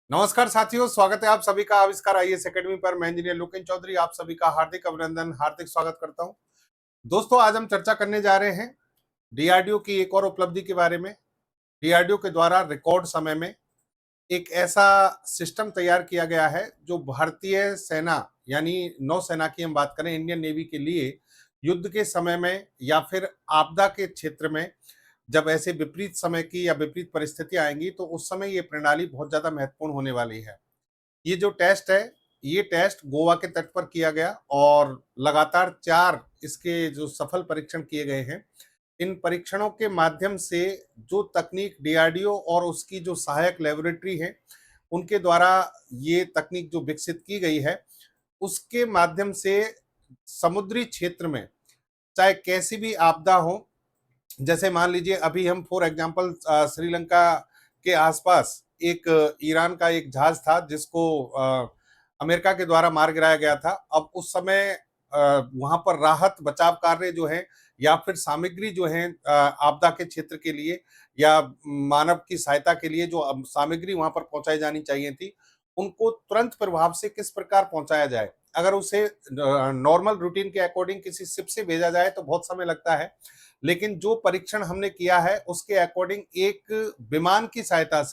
नमस्कार साथियों, स्वागत है आप सभी का आविष्कार आईएएस एकेडमी पर। मैं इंजीनियर लोकेन चौधरी आप सभी का हार्दिक अभिनंदन, हार्दिक स्वागत करता हूं। दोस्तों, आज हम चर्चा करने जा रहे हैं डीआरडीओ की एक और उपलब्धि के बारे में। डीआरडीओ के द्वारा रिकॉर्ड समय में एक ऐसा सिस्टम तैयार किया गया है जो भारतीय सेना यानी नौसेना की हम बात करें, इंडियन नेवी के लिए युद्ध के समय में या फिर आपदा के क्षेत्र में जब ऐसे विपरीत समय की या विपरीत परिस्थितियां आएंगी तो उस समय ये प्रणाली बहुत ज्यादा महत्वपूर्ण होने वाली है। ये जो टेस्ट है, ये टेस्ट गोवा के तट पर किया गया और लगातार 4 इसके जो सफल परीक्षण किए गए हैं। इन परीक्षणों के माध्यम से जो तकनीक डीआरडीओ और उसकी जो सहायक लेबोरेटरी है, उनके द्वारा ये तकनीक जो विकसित की गई है, उसके माध्यम से समुद्री क्षेत्र में चाहे कैसी भी आपदा हो, जैसे मान लीजिए अभी हम फॉर एग्जांपल श्रीलंका के आसपास एक ईरान का एक जहाज था जिसको अमेरिका के द्वारा मार गिराया गया था। अब उस समय वहां पर राहत बचाव कार्य जो है या फिर सामग्री जो है आपदा के क्षेत्र के लिए या मानव की सहायता के लिए जो सामग्री वहां पर पहुंचाई जानी चाहिए थी, उनको तुरंत प्रभाव से किस प्रकार पहुंचाया जाए। अगर उसे नॉर्मल रूटीन के अकॉर्डिंग किसी शिप से भेजा जाए तो बहुत समय लगता है, लेकिन जो परीक्षण हमने किया है उसके अकॉर्डिंग एक विमान की सहायता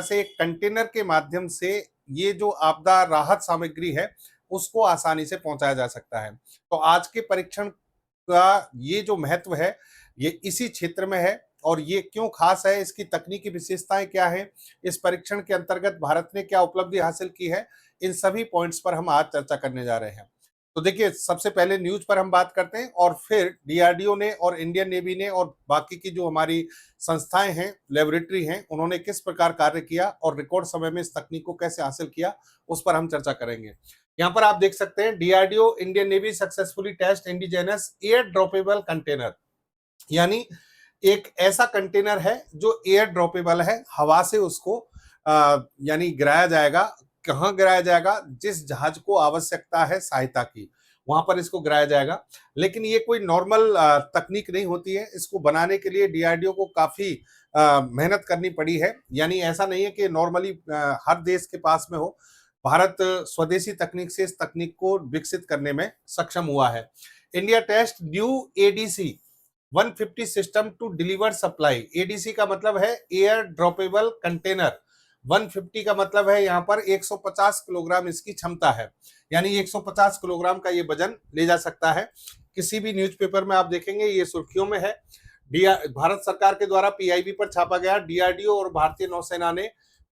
से एक कंटेनर के माध्यम से ये जो आपदा राहत सामग्री है उसको आसानी से पहुंचाया जा सकता है। तो आज के परीक्षण का ये जो महत्व है, ये इसी क्षेत्र में है। और ये क्यों खास है, इसकी तकनीकी विशेषताएं क्या है, इस परीक्षण के अंतर्गत भारत ने क्या उपलब्धि हासिल की है, इन सभी पॉइंट्स पर हम आज चर्चा करने जा रहे हैं। तो देखिए, सबसे पहले न्यूज पर हम बात करते हैं और फिर डीआरडीओ ने और इंडियन नेवी ने और बाकी की जो हमारी संस्थाएं हैं, लेबोरेटरी हैं, उन्होंने किस प्रकार कार्य किया और रिकॉर्ड समय में इस तकनीक को कैसे हासिल किया, उस पर हम चर्चा करेंगे। यहाँ पर आप देख सकते हैं, DRDO Indian navy successfully test indigenous air droppable container, यानी एक ऐसा कंटेनर है जो एयर ड्रॉपेबल है, हवा से उसको यानी गिराया जाएगा। कहाँ गिराया जाएगा? जिस जहाज को आवश्यकता है सहायता की, वहां पर इसको गिराया जाएगा। लेकिन ये कोई नॉर्मल तकनीक नहीं होती है। इसको बनाने के लिए डीआरडीओ को काफी मेहनत करनी पड़ी है। यानी ऐसा नहीं है कि नॉर्मली हर देश के पास में हो। भारत स्वदेशी तकनीक से इस तकनीक को विकसित करने में सक्षम हुआ है। India test new ADC 150 system to deliver supply. ADC का मतलब है एयर ड्रॉपेबल कंटेनर। 150 का मतलब है यहाँ पर 150 किलोग्राम इसकी क्षमता है, यानी 150 किलोग्राम का ये वजन ले जा सकता है। किसी भी न्यूज़पेपर में आप देखेंगे ये सुर्खियों में है। भारत सरकार के द्वारा पीआईबी पर छापा गया। डीआरडीओ और भारतीय नौसेना ने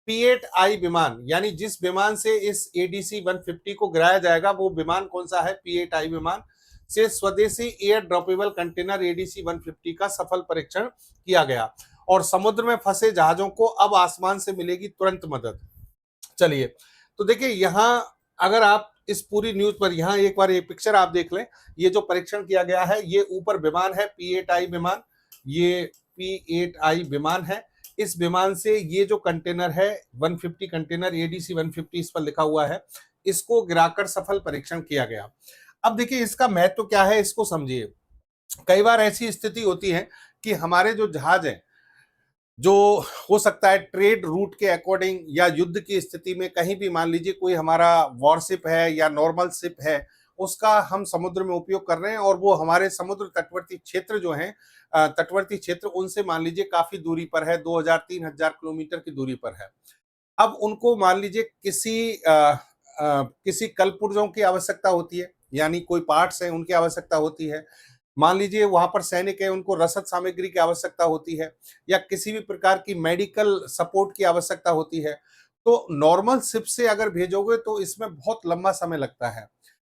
P8I विमान, यानी जिस विमान से इस एडीसी 150 को गिराया जाएगा वो विमान कौन सा है, P8I विमान से स्वदेशी एयर ड्रॉपेबल कंटेनर एडीसी 150 का सफल परीक्षण किया गया और समुद्र में फंसे जहाजों को अब आसमान से मिलेगी तुरंत मदद। चलिए, तो देखिए यहाँ अगर आप इस पूरी न्यूज पर यहाँ एक बार ये पिक्चर आप देख लें। ये जो परीक्षण किया गया है, ये ऊपर विमान है P8I विमान, ये P8I विमान है। इस विमान से ये जो कंटेनर है 150 कंटेनर एडीसी 150 इस पर लिखा हुआ है, इसको गिराकर सफल परीक्षण किया गया। अब देखिए इसका महत्व क्या है, इसको समझिए। कई बार ऐसी स्थिति होती है कि हमारे जो जहाज हैं, जो हो सकता है ट्रेड रूट के अकॉर्डिंग या युद्ध की स्थिति में कहीं भी, मान लीजिए कोई हमारा वॉरशिप है या नॉर्मल शिप है, उसका हम समुद्र में उपयोग कर रहे हैं और वो हमारे समुद्र तटवर्ती क्षेत्र जो है, तटवर्ती क्षेत्र उनसे मान लीजिए काफी दूरी पर है, 2000-3000 किलोमीटर की दूरी पर है। अब उनको मान लीजिए किसी कलपुर्जों की आवश्यकता होती है, यानी कोई पार्ट्स है उनकी आवश्यकता होती है। मान लीजिए वहां पर सैनिक है, उनको रसद सामग्री की आवश्यकता होती है या किसी भी प्रकार की मेडिकल सपोर्ट की आवश्यकता होती है। तो नॉर्मल शिप से अगर भेजोगे तो इसमें बहुत लंबा समय लगता है,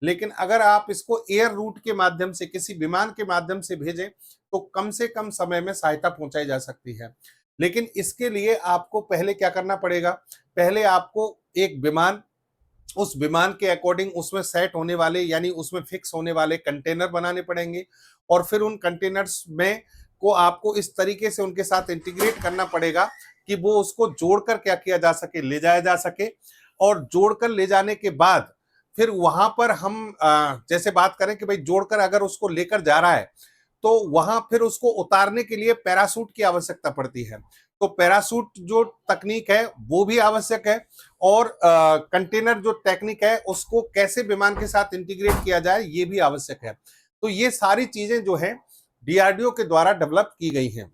लेकिन अगर आप इसको एयर रूट के माध्यम से, किसी विमान के माध्यम से भेजें तो कम से कम समय में सहायता पहुंचाई जा सकती है। लेकिन इसके लिए आपको पहले क्या करना पड़ेगा? पहले आपको एक विमान, उस विमान के अकॉर्डिंग उसमें सेट होने वाले यानी उसमें फिक्स होने वाले कंटेनर बनाने पड़ेंगे और फिर उन कंटेनर्स में को आपको इस तरीके से उनके साथ इंटीग्रेट करना पड़ेगा कि वो उसको जोड़कर क्या किया जा सके, ले जाया जा सके। और जोड़कर ले जाने के बाद फिर वहां पर हम जैसे बात करें कि भाई जोड़कर अगर उसको लेकर जा रहा है तो वहां फिर उसको उतारने के लिए पैराशूट की आवश्यकता पड़ती है। तो पैरासूट जो तकनीक है वो भी आवश्यक है, और कंटेनर जो टेक्निक है उसको कैसे विमान के साथ इंटीग्रेट किया जाए ये भी आवश्यक है। तो ये सारी चीजें जो है डीआरडीओ के द्वारा डेवलप की गई हैं।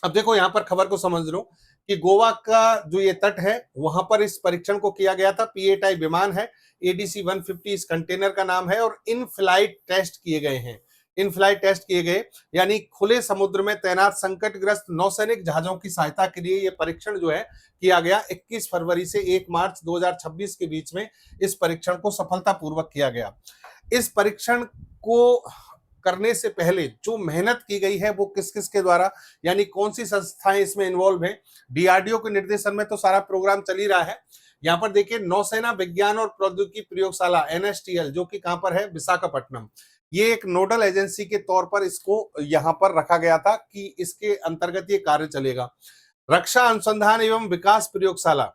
अब देखो यहाँ पर खबर को समझ लो कि गोवा का जो ये तट है वहां पर इस परीक्षण को किया गया था। P-8I विमान है, ADC 150 इस कंटेनर का नाम है, और इन फ्लाइट टेस्ट किए गए हैं। इन फ्लाइट टेस्ट किए गए यानी खुले समुद्र में तैनात संकटग्रस्त नौसैनिक जहाजों की सहायता के लिए ये परीक्षण जो है किया गया। 21 फरवरी से 1 मार्च 2026 के बीच में इस परीक्षण को सफलतापूर्वक किया गया। इस परीक्षण को करने से पहले जो मेहनत की गई है वो किस किस के द्वारा, यानी कौन सी संस्थाएं इसमें इन्वॉल्व हैं। डीआरडीओ के निर्देशन में तो सारा प्रोग्राम चल ही रहा है। यहाँ पर देखिए नौसेना विज्ञान और प्रौद्योगिकी प्रयोगशाला NSTL जो कि कहां पर है, विशाखापट्टनम, ये एक नोडल एजेंसी के तौर पर इसको यहां पर रखा गया था कि इसके अंतर्गत ये कार्य चलेगा। रक्षा अनुसंधान एवं विकास प्रयोगशाला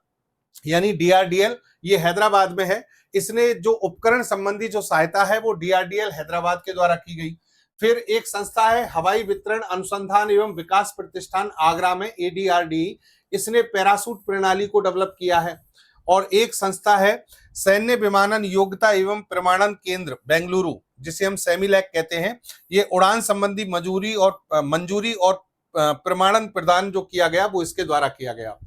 यानी DRDL ये हैदराबाद में है। इसने जो उपकरण संबंधी जो सहायता है वो DRDL हैदराबाद के द्वारा की गई। फिर एक संस्था है हवाई वितरण अनुसंधान एवं विकास प्रतिष्ठान आगरा में, ADRDE, इसने पैरासूट प्रणाली को डेवलप किया है। और एक संस्था है सैन्य विमानन योग्यता एवं प्रमाणन केंद्र बेंगलुरु, जिसे हम सेमिलैक कहते हैं, ये उड़ान संबंधी मंजूरी और प्रमाणन प्रदान जो किया गया वो इसके द्वारा किया गया।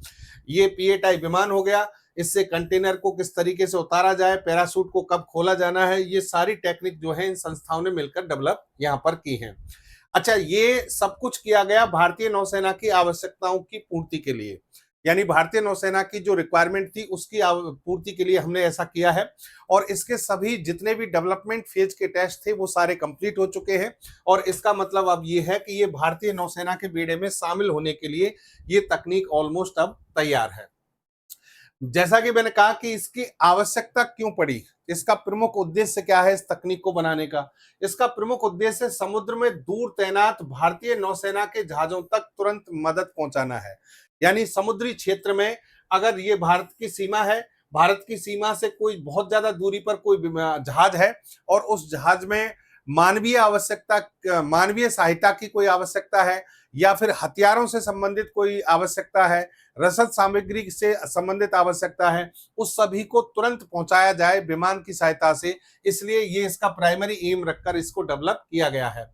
ये P-8I विमान हो गया, इससे कंटेनर को किस तरीके से उतारा जाए, पैरासूट को कब खोला जाना है, ये सारी टेक्निक जो है इन संस्थाओं ने मिलकर डेवलप यहाँ पर की है। अच्छा, ये सब कुछ किया गया भारतीय नौसेना की आवश्यकताओं की पूर्ति के लिए, यानी भारतीय नौसेना की जो रिक्वायरमेंट थी उसकी पूर्ति के लिए हमने ऐसा किया है। और इसके सभी जितने भी डेवलपमेंट फेज के टेस्ट थे वो सारे कंप्लीट हो चुके हैं, और इसका मतलब अब ये है कि ये भारतीय नौसेना के बेड़े में शामिल होने के लिए ये तकनीक ऑलमोस्ट अब तैयार है। जैसा कि मैंने कहा कि इसकी आवश्यकता क्यों पड़ी, इसका प्रमुख उद्देश्य क्या है इस तकनीक को बनाने का। इसका प्रमुख उद्देश्य समुद्र में दूर तैनात भारतीय नौसेना के जहाजों तक तुरंत मदद पहुंचाना है। यानी समुद्री क्षेत्र में अगर ये भारत की सीमा है, भारत की सीमा से कोई बहुत ज्यादा दूरी पर कोई जहाज है और उस जहाज में मानवीय सहायता की कोई आवश्यकता है, या फिर हथियारों से संबंधित कोई आवश्यकता है, रसद सामग्री से संबंधित आवश्यकता है, उस सभी को तुरंत पहुंचाया जाए विमान की सहायता से। इसलिए ये इसका प्राइमरी एम रखकर इसको डेवलप किया गया है।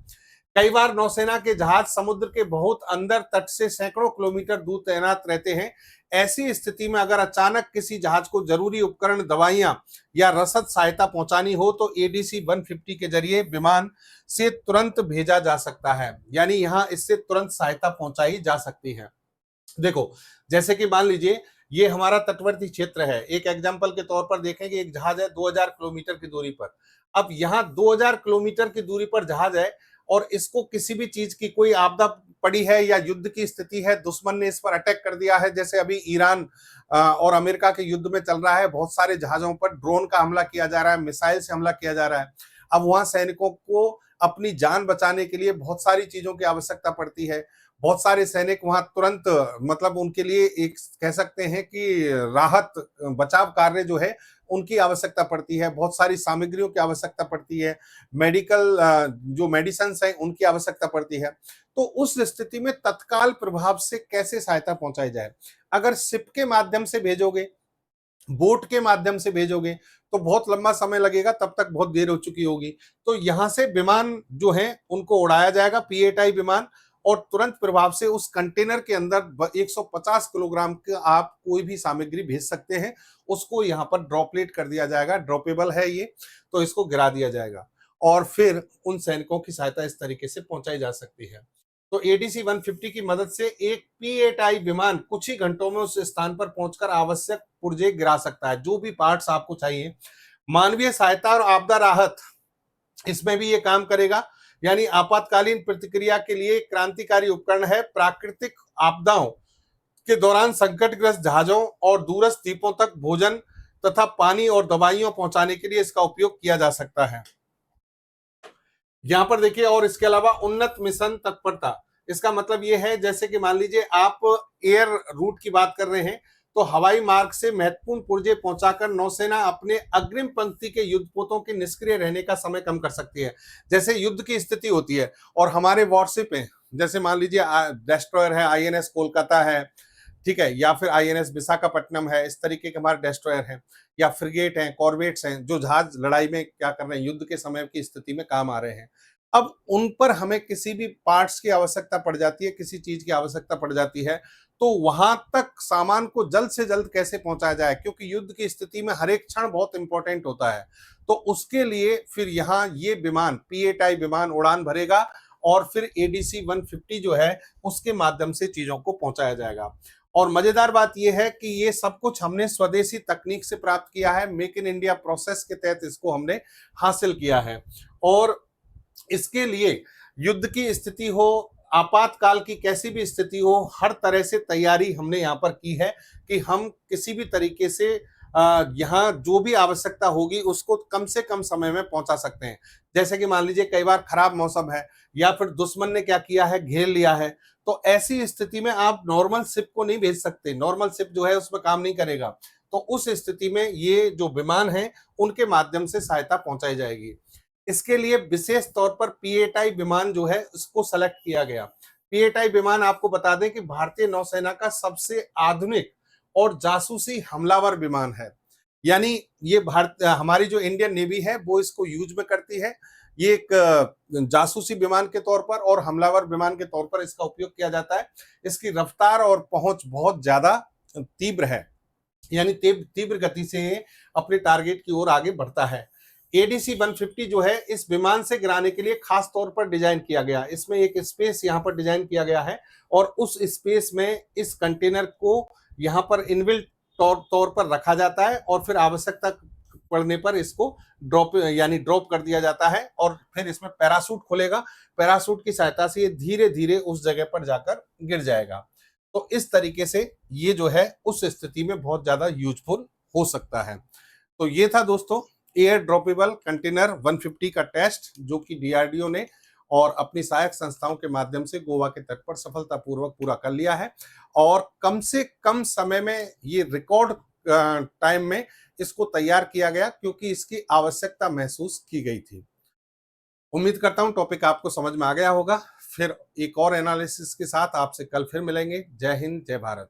कई बार नौसेना के जहाज समुद्र के बहुत अंदर तट से सैकड़ों किलोमीटर दूर तैनात रहते हैं। ऐसी स्थिति में अगर अचानक किसी जहाज को जरूरी उपकरण, दवाइयां या रसद सहायता पहुंचानी हो तो ADC 150 के जरिए विमान से तुरंत भेजा जा सकता है, यानी यहां इससे तुरंत सहायता पहुंचाई जा सकती है। देखो, जैसे कि मान लीजिए ये हमारा तटवर्ती क्षेत्र है, एक एग्जांपल के तौर पर देखें कि एक जहाज है 2000 किलोमीटर की दूरी पर। अब यहाँ 2000 किलोमीटर की दूरी पर जहाज है और इसको किसी भी चीज की कोई आपदा पड़ी है या युद्ध की स्थिति है, दुश्मन ने इस पर अटैक कर दिया है, जैसे अभी ईरान और अमेरिका के युद्ध में चल रहा है, बहुत सारे जहाजों पर ड्रोन का हमला किया जा रहा है, मिसाइल से हमला किया जा रहा है। अब वहां सैनिकों को अपनी जान बचाने के लिए बहुत सारी चीजों की आवश्यकता पड़ती है। बहुत सारे सैनिक वहां तुरंत, मतलब उनके लिए एक कह सकते हैं कि राहत बचाव कार्य जो है उनकी आवश्यकता पड़ती है, बहुत सारी सामग्रियों की आवश्यकता पड़ती है, मेडिकल जो मेडिसिन है उनकी आवश्यकता पड़ती है। तो उस स्थिति में तत्काल प्रभाव से कैसे सहायता पहुंचाई जाए। अगर शिप के माध्यम से भेजोगे, बोट के माध्यम से भेजोगे तो बहुत लंबा समय लगेगा, तब तक बहुत देर हो चुकी होगी। तो यहां से विमान जो है उनको उड़ाया जाएगा, P-8I विमान, और तुरंत प्रभाव से उस कंटेनर के अंदर 150 किलोग्राम का आप कोई भी सामग्री भेज सकते हैं, उसको यहाँ पर ड्रॉपलेट कर दिया जाएगा, ड्रॉपेबल है ये, तो इसको गिरा दिया जाएगा और फिर उन सैनिकों की सहायता इस तरीके से पहुंचाई जा सकती है। तो ADC 150 की मदद से एक P-8I विमान कुछ ही घंटों में उस स्थान पर पहुंचकर आवश्यक पुर्जे गिरा सकता है, जो भी पार्ट्स आपको चाहिए। मानवीय सहायता और आपदा राहत, इसमें भी ये काम करेगा, यानी आपातकालीन प्रतिक्रिया के लिए क्रांतिकारी उपकरण है। प्राकृतिक आपदाओं के दौरान संकटग्रस्त जहाजों और दूरस्थ द्वीपों तक भोजन तथा पानी और दवाइयां पहुंचाने के लिए इसका उपयोग किया जा सकता है। यहां पर देखिए, और इसके अलावा उन्नत मिशन तत्परता, इसका मतलब यह है जैसे कि मान लीजिए आप एयर रूट की बात कर रहे हैं तो हवाई मार्ग से महत्वपूर्ण पुर्जे पहुंचाकर नौसेना अपने अग्रिम पंक्ति के युद्धपोतों के निष्क्रिय रहने का समय कम कर सकती है। जैसे युद्ध की स्थिति होती है और हमारे वॉरशिप है, जैसे मान लीजिए डेस्ट्रॉयर है, INS कोलकाता है, ठीक है, या फिर आईएनएस विशाखापट्टनम है, इस तरीके के हमारे डेस्ट्रॉयर हैं, या फ्रिगेट हैं, कॉर्वेट्स हैं, जो जहाज लड़ाई में क्या कर रहे हैं, युद्ध के समय की स्थिति में काम आ रहे हैं। अब उन पर हमें किसी भी पार्ट्स की आवश्यकता पड़ जाती है, किसी चीज की आवश्यकता पड़ जाती है, तो वहां तक सामान को जल्द से जल्द कैसे पहुंचाया जाए, क्योंकि युद्ध की स्थिति में हर एक क्षण बहुत इंपॉर्टेंट होता है। तो उसके लिए फिर यहाँ ये विमान P-8I विमान उड़ान भरेगा और फिर ADC 150 जो है उसके माध्यम से चीजों को पहुंचाया जाएगा। और मजेदार बात यह है कि ये सब कुछ हमने स्वदेशी तकनीक से प्राप्त किया है, मेक इन इंडिया प्रोसेस के तहत इसको हमने हासिल किया है। और इसके लिए युद्ध की स्थिति हो, आपातकाल की कैसी भी स्थिति हो, हर तरह से तैयारी हमने यहाँ पर की है कि हम किसी भी तरीके से यहाँ जो भी आवश्यकता होगी उसको कम से कम समय में पहुंचा सकते हैं। जैसे कि मान लीजिए कई बार खराब मौसम है या फिर दुश्मन ने क्या किया है, घेर लिया है, तो ऐसी स्थिति में आप नॉर्मल शिप को नहीं भेज सकते, नॉर्मल शिप जो है उसमें काम नहीं करेगा। तो उस स्थिति में ये जो विमान है उनके माध्यम से सहायता पहुंचाई जाएगी। इसके लिए विशेष तौर पर P-8I विमान जो है उसको सेलेक्ट किया गया। P-8I विमान आपको बता दें कि भारतीय नौसेना का सबसे आधुनिक और जासूसी हमलावर विमान है। यानी ये भारत हमारी जो इंडियन नेवी है वो इसको यूज में करती है। ये एक जासूसी विमान के तौर पर और हमलावर विमान के तौर पर इसका उपयोग किया जाता है। इसकी रफ्तार और पहुंच बहुत ज्यादा तीव्र है, यानी तीव्र गति से अपने टारगेट की ओर आगे बढ़ता है। ADC 150 जो है इस विमान से गिराने के लिए खास तौर पर डिजाइन किया गया। इसमें एक स्पेस यहाँ पर डिजाइन किया गया है और उस स्पेस में इस कंटेनर को यहाँ पर इनबिल्ट तौर पर रखा जाता है और फिर आवश्यकता पड़ने पर इसको ड्रॉप कर दिया जाता है और फिर इसमें पैराशूट खुलेगा। पैराशूट की सहायता से ये धीरे धीरे उस जगह पर जाकर गिर जाएगा। तो इस तरीके से ये जो है उस स्थिति में बहुत ज्यादा यूजफुल हो सकता है। तो ये था दोस्तों एयर ड्रॉपेबल कंटेनर 150 का टेस्ट, जो कि DRDO ने और अपनी सहायक संस्थाओं के माध्यम से गोवा के तट पर सफलतापूर्वक पूरा कर लिया है और कम से कम समय में ये रिकॉर्ड टाइम में इसको तैयार किया गया, क्योंकि इसकी आवश्यकता महसूस की गई थी। उम्मीद करता हूं टॉपिक आपको समझ में आ गया होगा। फिर एक और एनालिसिस के साथ आपसे कल फिर मिलेंगे। जय हिंद, जय भारत।